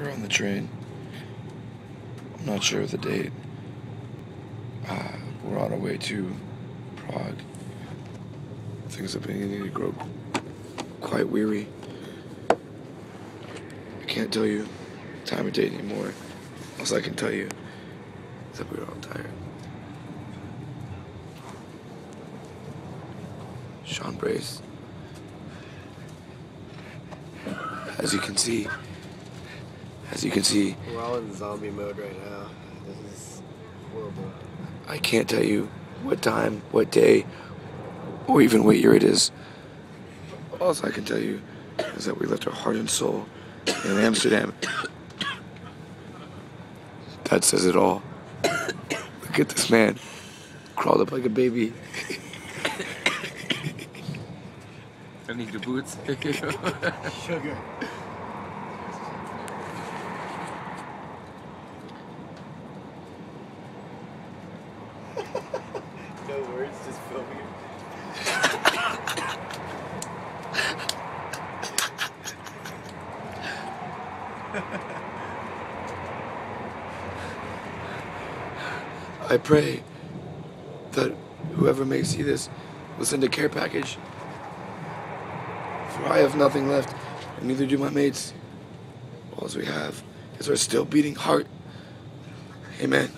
We're on the train. I'm not sure of the date. We're on our way to Prague. Things are beginning to grow quite weary. I can't tell you time or date anymore. All I can tell you is that we're all tired. Sean Brace. As you can see, we're all in zombie mode right now. This is horrible. I can't tell you what time, what day, or even what year it is. All I can tell you is that we left our heart and soul in Amsterdam. That says it all. Look at this man, crawled up like a baby. I need the boots. Sugar. No words, just filming it. I pray that whoever may see this will send a care package. For I have nothing left, and neither do my mates. All we have is our still beating heart. Amen.